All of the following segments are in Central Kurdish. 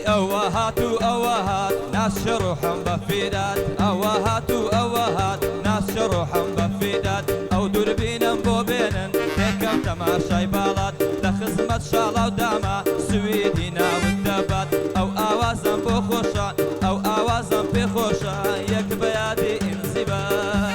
أوهات وأوهات ناس شروحهم بفيدات أوهات وأوهات ناس شروحهم بفيدات أو دوربينم بوبينن تكم تماشاي بالات لخزمة شالا وداما سويدينا والدبات أو آوازم بخوشا أو آوازم بخوشا يك بيادي انزبات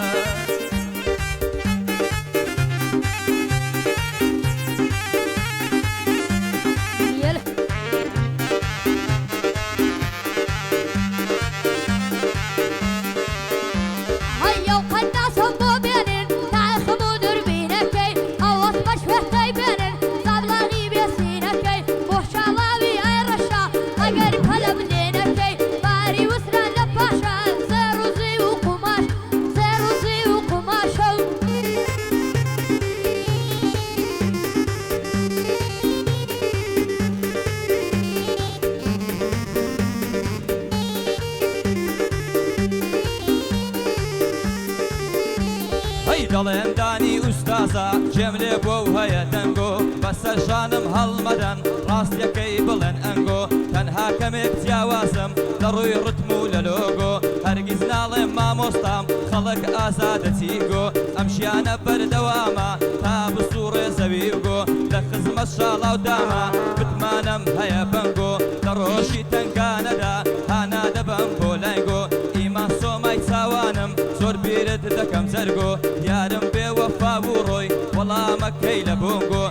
دڵێن دانی ئوستازە جێم لێ بۆ و هەیە دەنگۆ بەسەر ژانم هەڵمەدەن ڕاستیەکەی بڵێن ئەنگۆ تەنها کەمێک جیاوازم لە ڕووی ڕتم و لە لۆگۆ هەرگیز ناڵێم مامۆستام خەڵک ئازادە چیگۆ ئەم ژیانە بەردەوامە تا بسوڕێ زەوی وگۆ لە خزمەت شاڵاو داما بتمانم هەیە بەنگۆ لە ڕۆژی تەنگانەدا هانا دەبەم بۆ لایگۆ ئیمان سۆمای چاوانم زۆر بیرت دەکەم جەرگۆ یارم بێوەفا بوو ڕۆی وەڵامەکەی لە بۆنگۆ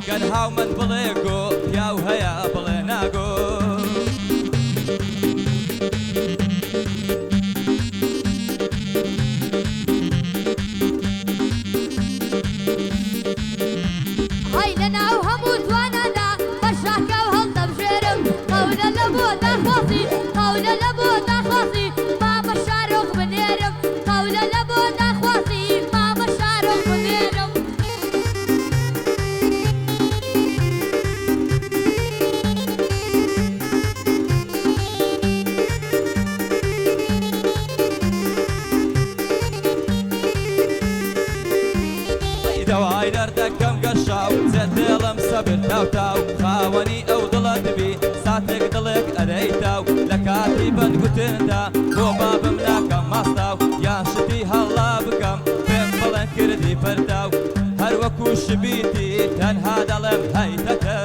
گەر هاو من بڵێگۆ پیاو هەیە بڵێ ناگۆ هەی لەناو هەموو جواناندا بەشاکە و هەڵدەبژێرم قەولە لە بۆ داخوازی قەولە لە بۆ داخوازی مامە شارۆخ بنێرم قەولە لە بۆ داخوازی مامە شارۆخ بنێرم دەوای دەردەکەم گەشاو زێت دێڵم سەبر تاو خاوەنی ئەو دڵە دەبی ساتێک دڵێک ئەرەی تاو لە کاتی بەندگوتندا بۆ بابم ناکەم ماستاو یان شتی هەڵا بکەم پێم بڵێن کردی پەرداو هەر وەکو شبیتی تەنها دەڵێم هەیتەکە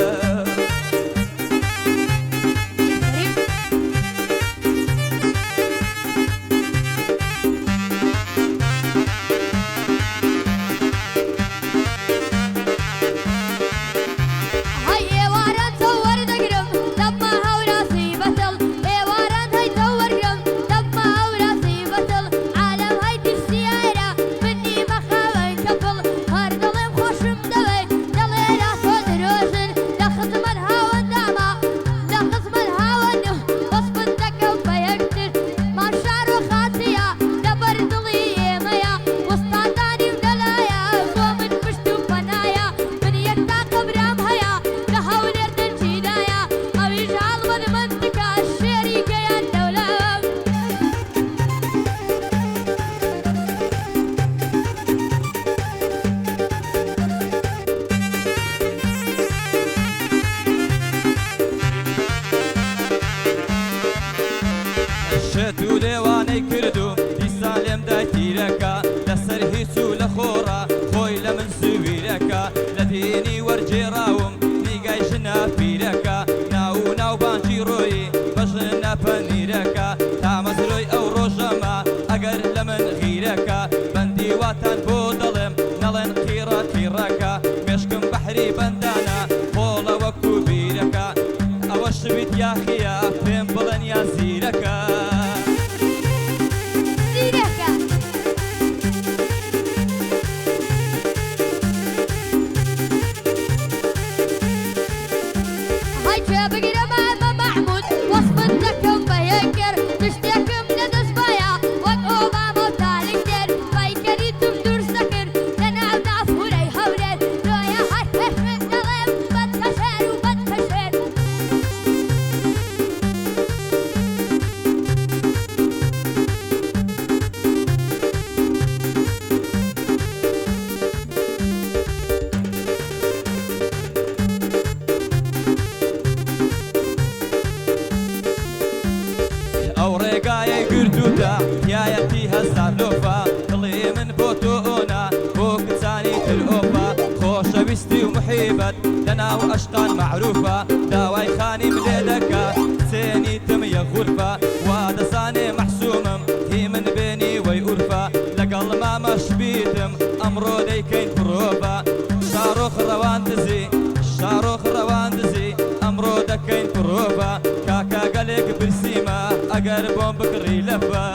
شێت و لێوانەی کردو دیسان لێم دای تیرەکە لەسەر هیچ و لە خۆڕە خۆی لە من سویرەکە لە دینی وەرجێڕاوم نیگای ژنە پیرەکە ناو و ناوبانجی ڕۆیی بەژنە پەنیرەکە تامەزرۆی ئەو ڕۆژەمە ئەگەر لە من غیرەکە بەندی واتان بۆ دەڵێم نەڵێن قیڕە قیڕەکە مێشکم بەحری بەندانە خۆڵە وەکو بیرەکە ئەوە شویت یاخیە پێم بڵێن یا زیرەکە حبيبت لنا وأشقان معروفة داواي خاني مليدكا سيني تمي غرفة ودساني محسومم هي من بيني ويورفة لقل ما مشبيتم أمرو دي كين بروفة شاروخ روان دزي شاروخ روان دزي أمرو دا كين بروفة كاكا قلق برسيمة أقربون بكري لفة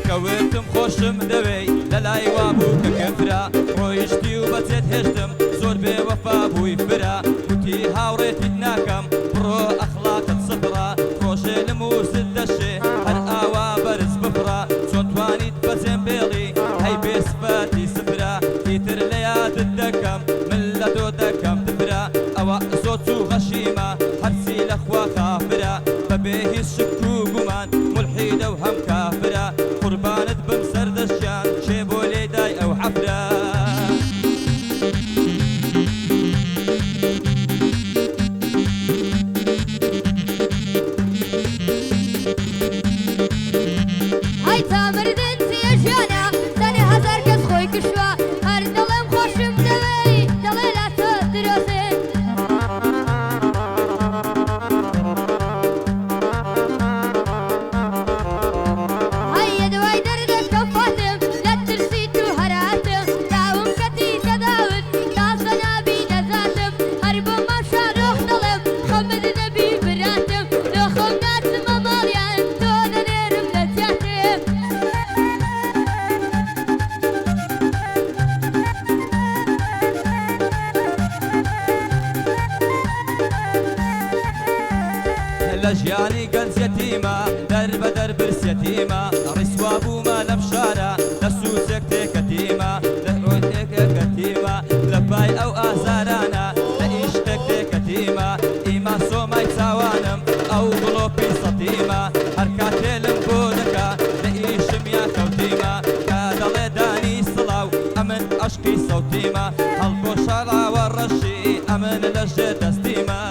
كويتم خوشم دوي للاي وابوك كفرا رويشتي وبزيت هشتم زور بوفا بوي فرا وتي هاوريتي تناكم برو اخلاق صفرا خوشي لموس الدشي هر اوا برز بفرا شون تواني تبزين بيلي هاي بيسفاتي سفرا تيتر ليات الدكم من لدو دكم تفرا اوا زوتو غشيمة هرسي لخوا خافرا فبيه الشكو قمان ملحيدة وهم كافرة قربانت بمسر دشان شيبو ليداي او حفرة هاي تامر دنتي يا جانا ثاني هزار كس خوي كشوا هر دلم خوشم دوي دلي لا تدرسي هاي دواي دردك كفاتم لا ترسيت وهراتم داوم كتي تداول تاسنا بي نزاتم هرب ما شاروخ دلم خمد نبي براتم لو خمنات مماليان دون نيرم نتياتم لجياني قنز يتيمة درب درب يتيمة رسوابو ما لبشارة لسوسك تكتيمة لحوتك كتيمة لباي او ازارانا لإيشتك تكتيمة إما سوما يتساوانم او بلوبي سطيمة هركاتي لنبودكا لإيشم يا كوتيمة كادالي داني صلاو أمن أشكي صوتيمة هلبو شارع والرشي أمن لجي دستيمة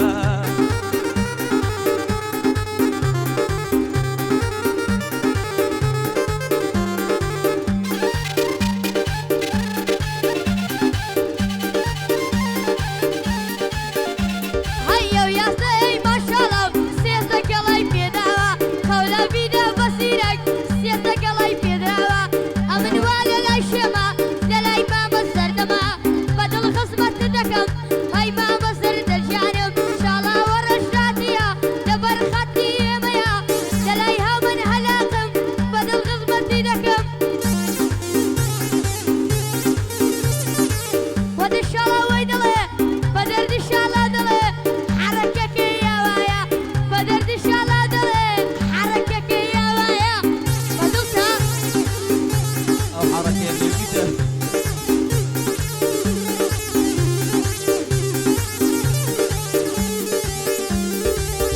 هيا ويا سي ما شاء الله سياسة قلاي في دعوة خولا بيدا بصيرك سياسة قلاي في دعوة أمن والا لا شما للاي ما مصر دما بدل خصمة تدكم هاي ما مصر دجانم شاء الله ورشاتيا دبر خطي ميا للاي ها من هلاكم بدل خصمة تدكم ود إن شاء الله ويدله بدل إن شاء الله دله حركك يا وايا بدل إن شاء الله دله حركك يا وايا بدلتها او حركة بالكده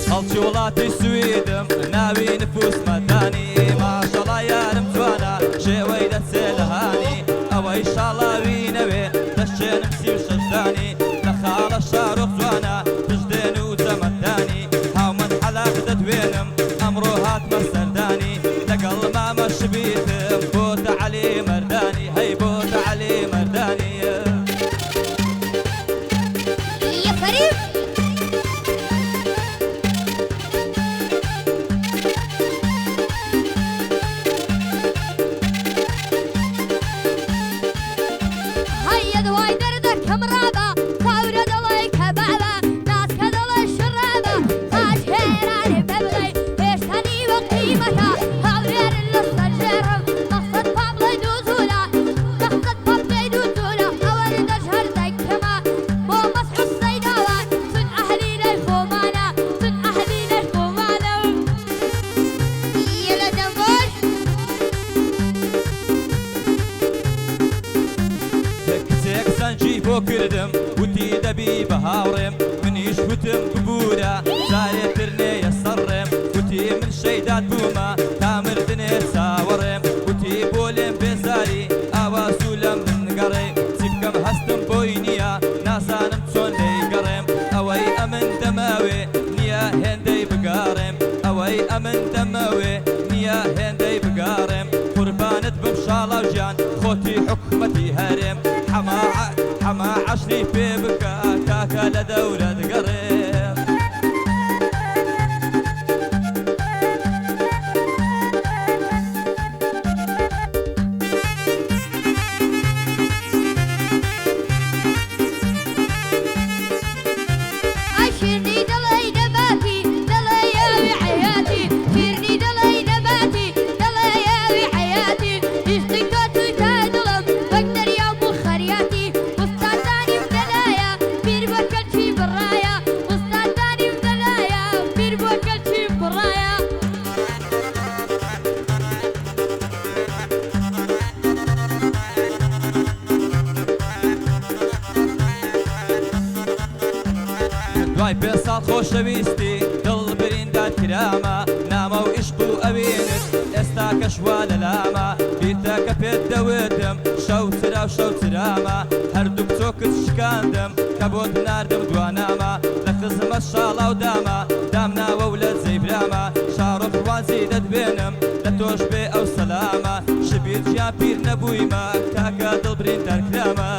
خلطي ولاتي سويدم ناوي نفوس مداني ما شاء الله يا رمتوانا شي ويدة سيلهاني او ان شاء الله وينوي دشي نمسي وشداني لخال الشاروخ زوانا تجدين وتمداني هاو من حلاق ددوينم امرو هات مسرداني لقل ما مشبيتم بوت علي مرداني هي بوت علي مرداني يا فريق کردم وتی دەبی بە هاوڕێم منیش وتم ببوورە جارێتر نێیە سەڕێم وتی من شەیدات بوومە تا مردنێ چاوەڕێم وتی بۆ لێم بێزاری ئاوازوو لەم من گەڕێ چی بکەم هەستم بۆی نییە نازانم چۆن لێی گەڕێم ئەوەی ئەمن دەماوێ نییە هێندەی بگاڕێم ئەوەی ئەمن دەمەوێ نییە هێندەی بگاڕێم قوربانت بم شاڵە ژیان خۆتی حکومەتی هەرێم حەما عەشری پێ بکە کاکە لە دەورە دگەڕێم شیرنی دڵی نەباتی دڵی ئەوی حەیاتی شیرنی دڵی نەباتی دڵی ئەوی حەیاتی عیشقی تۆ توی تای دڵم وەک دەریا و خەریاتی وستادانیم دەلایە بیر بۆ کەلکی بڕایە وستادانیم دەلایە بیر بۆ کەلکی بڕایە دوای پێ ساڵ خۆشەویستی دڵ بریندار کرامە نامە و عیشق و ئەوێنت ئێستا کەشوا لە لامە بیرتە کە پێت دەوتم شەو چرا و شەو چرامە هەردوو بچۆکت شکاندم کە بۆت ناردم دوانامە لە خزمەت شاڵاو دامە دامناوە و لە جەیبرامە شاڕۆ خوازی دەتبێنم لە تۆش بێ ئەو سەلامە شبیر گیان پیر نەبوویمە کاکە دڵ بریندار کرامە